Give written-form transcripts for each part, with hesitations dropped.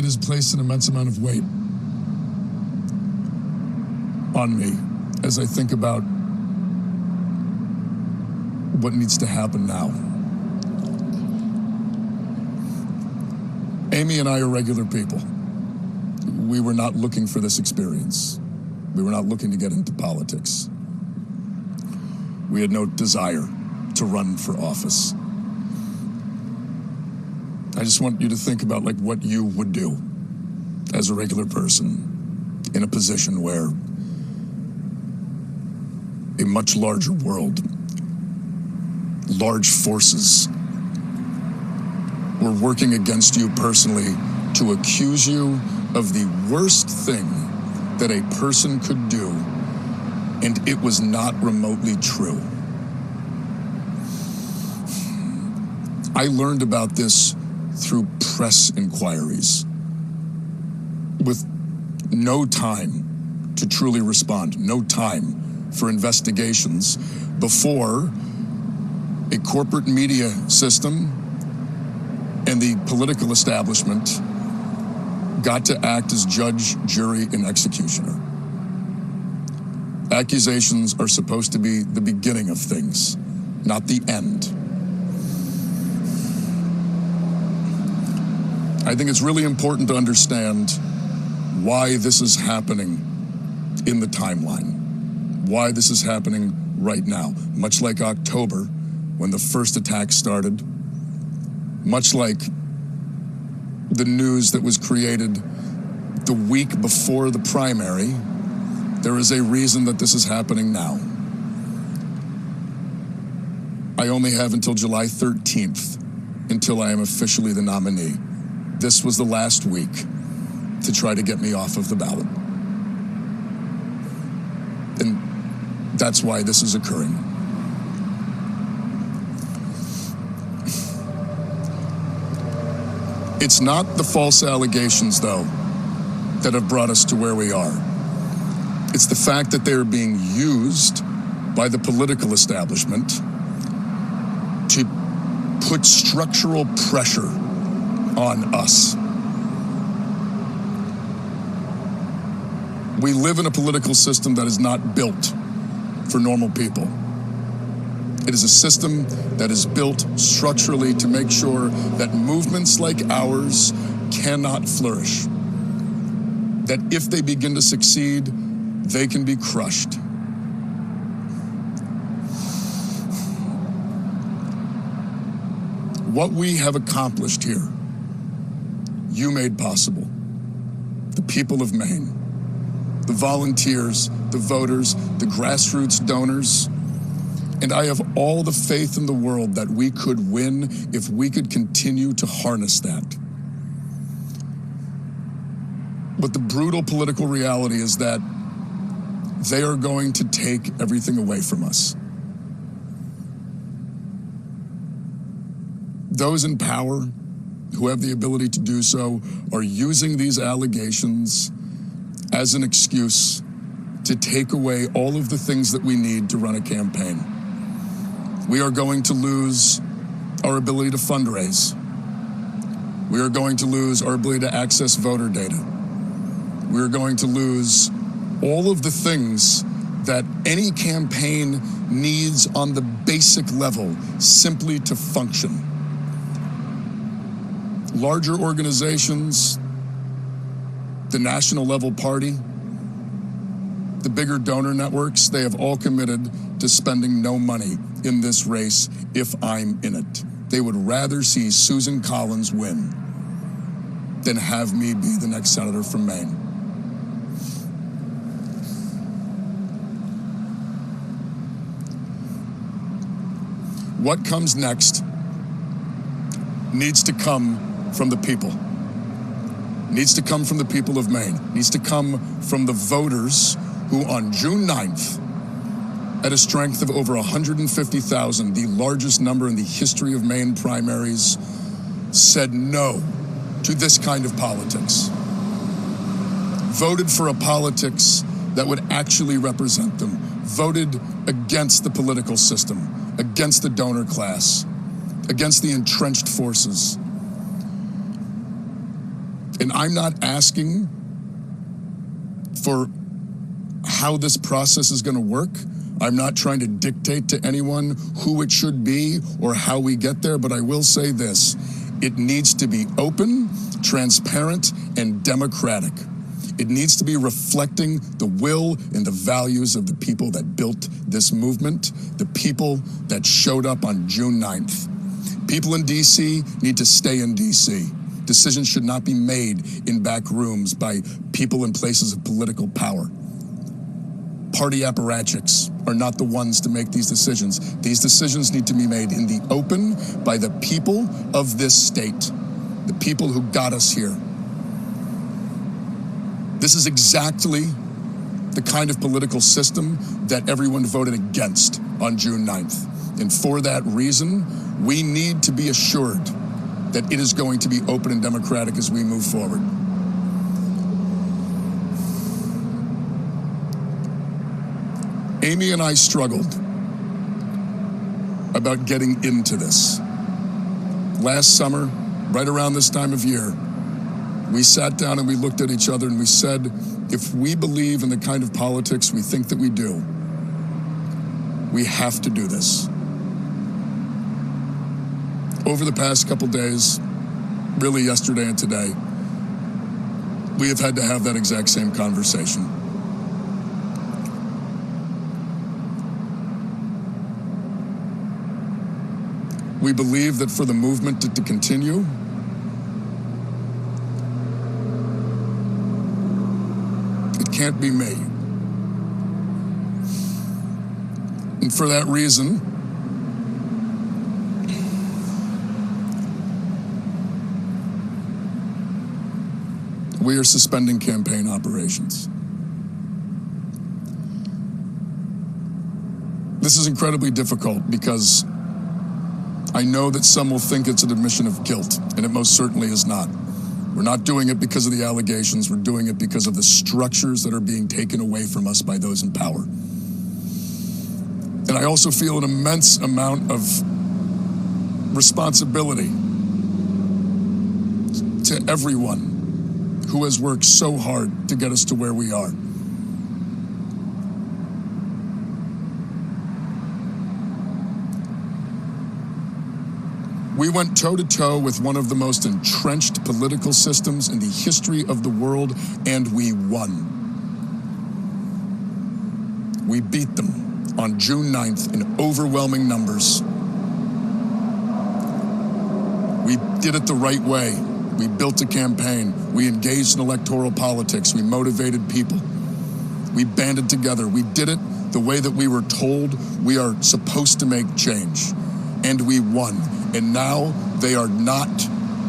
it has placed an immense amount of weight on me as I think about what needs to happen now. Amy and I are regular people. We were not looking for this experience. We were not looking to get into politics. We had no desire to run for office. I just want you to think about what you would do as a regular person in a position where a much larger world, large forces were working against you personally to accuse you of the worst thing that a person could do, and it was not remotely true. I learned about this through press inquiries with no time to truly respond, no time for investigations before a corporate media system and the political establishment got to act as judge, jury, and executioner. Accusations are supposed to be the beginning of things, not the end. I think it's really important to understand why this is happening in the timeline, why this is happening right now. Much like October, when the first attack started, much like the news that was created the week before the primary, there is a reason that this is happening now. I only have until July 13th until I am officially the nominee. This was the last week to try to get me off of the ballot. And that's why this is occurring. It's not the false allegations, though, that have brought us to where we are. It's the fact that they are being used by the political establishment to put structural pressure on us. We live in a political system that is not built for normal people. It is a system that is built structurally to make sure that movements like ours cannot flourish. That if they begin to succeed, they can be crushed. What we have accomplished here, you made possible. The people of Maine, the volunteers, the voters, the grassroots donors, and I have all the faith in the world that we could win if we could continue to harness that. But the brutal political reality is that they are going to take everything away from us. Those in power who have the ability to do so are using these allegations as an excuse to take away all of the things that we need to run a campaign. We are going to lose our ability to fundraise. We are going to lose our ability to access voter data. We are going to lose all of the things that any campaign needs on the basic level simply to function. Larger organizations, the national level party, the bigger donor networks, they have all committed to spending no money in this race if I'm in it. They would rather see Susan Collins win than have me be the next senator from Maine. What comes next needs to come from the people. Needs to come from the people of Maine. Needs to come from the voters who on June 9th, at a strength of over 150,000, the largest number in the history of Maine primaries, said no to this kind of politics. Voted for a politics that would actually represent them. Voted against the political system, against the donor class, against the entrenched forces. And I'm not asking for how this process is going to work. I'm not trying to dictate to anyone who it should be or how we get there, but I will say this. It needs to be open, transparent, and democratic. It needs to be reflecting the will and the values of the people that built this movement, the people that showed up on June 9th. People in D.C. need to stay in D.C. Decisions should not be made in back rooms by people in places of political power. Party apparatchiks are not the ones to make these decisions. These decisions need to be made in the open by the people of this state, the people who got us here. This is exactly the kind of political system that everyone voted against on June 9th. And for that reason, we need to be assured that it is going to be open and democratic as we move forward. Amy and I struggled about getting into this. Last summer, right around this time of year, we sat down and we looked at each other and we said, if we believe in the kind of politics we think that we do, we have to do this. Over the past couple days, really yesterday and today, we have had to have that exact same conversation. We believe that for the movement to continue, it can't be me. And for that reason, we are suspending campaign operations. This is incredibly difficult because I know that some will think it's an admission of guilt, and it most certainly is not. We're not doing it because of the allegations. We're doing it because of the structures that are being taken away from us by those in power. And I also feel an immense amount of responsibility to everyone who has worked so hard to get us to where we are. We went toe-to-toe with one of the most entrenched political systems in the history of the world, and we won. We beat them on June 9th in overwhelming numbers. We did it the right way. We built a campaign. We engaged in electoral politics. We motivated people. We banded together. We did it the way that we were told we are supposed to make change. And we won. And now they are not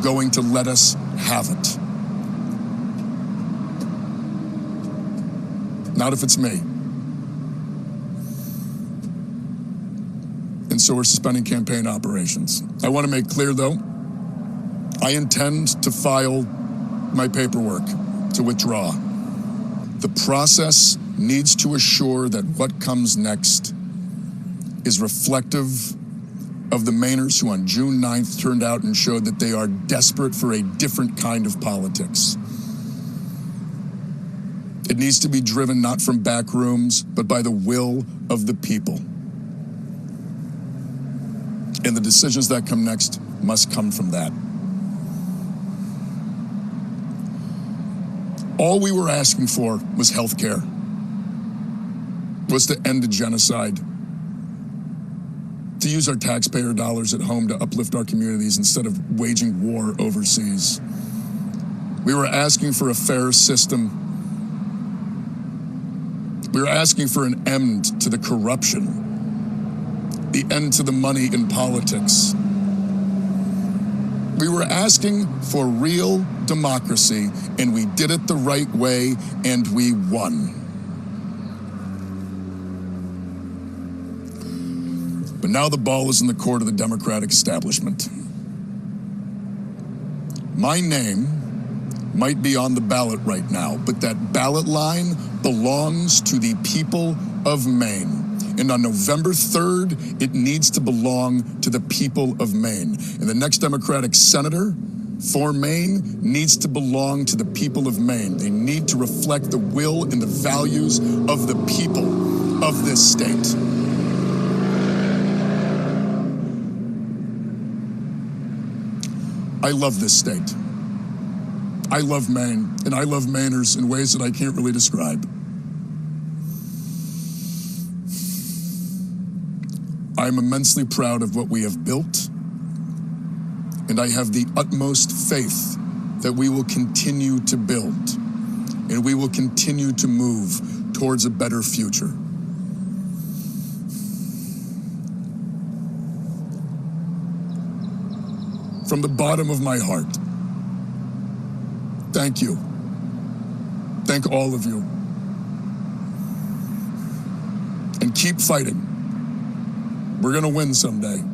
going to let us have it. Not if it's me. And so we're suspending campaign operations. I want to make clear, though, I intend to file my paperwork to withdraw. The process needs to assure that what comes next is reflective of the Mainers who on June 9th turned out and showed that they are desperate for a different kind of politics. It needs to be driven not from back rooms, but by the will of the people. And the decisions that come next must come from that. All we were asking for was health care, was to end the genocide, to use our taxpayer dollars at home to uplift our communities instead of waging war overseas. We were asking for a fair system. We were asking for an end to the corruption, the end to the money in politics. We were asking for real democracy, and we did it the right way, and we won. But now the ball is in the court of the Democratic establishment. My name might be on the ballot right now, but that ballot line belongs to the people of Maine. And on November 3rd, it needs to belong to the people of Maine. And the next Democratic senator for Maine needs to belong to the people of Maine. They need to reflect the will and the values of the people of this state. I love this state. I love Maine, and I love Mainers in ways that I can't really describe. I'm immensely proud of what we have built, and I have the utmost faith that we will continue to build, and we will continue to move towards a better future. From the bottom of my heart, thank you. Thank all of you. And keep fighting. We're going to win someday.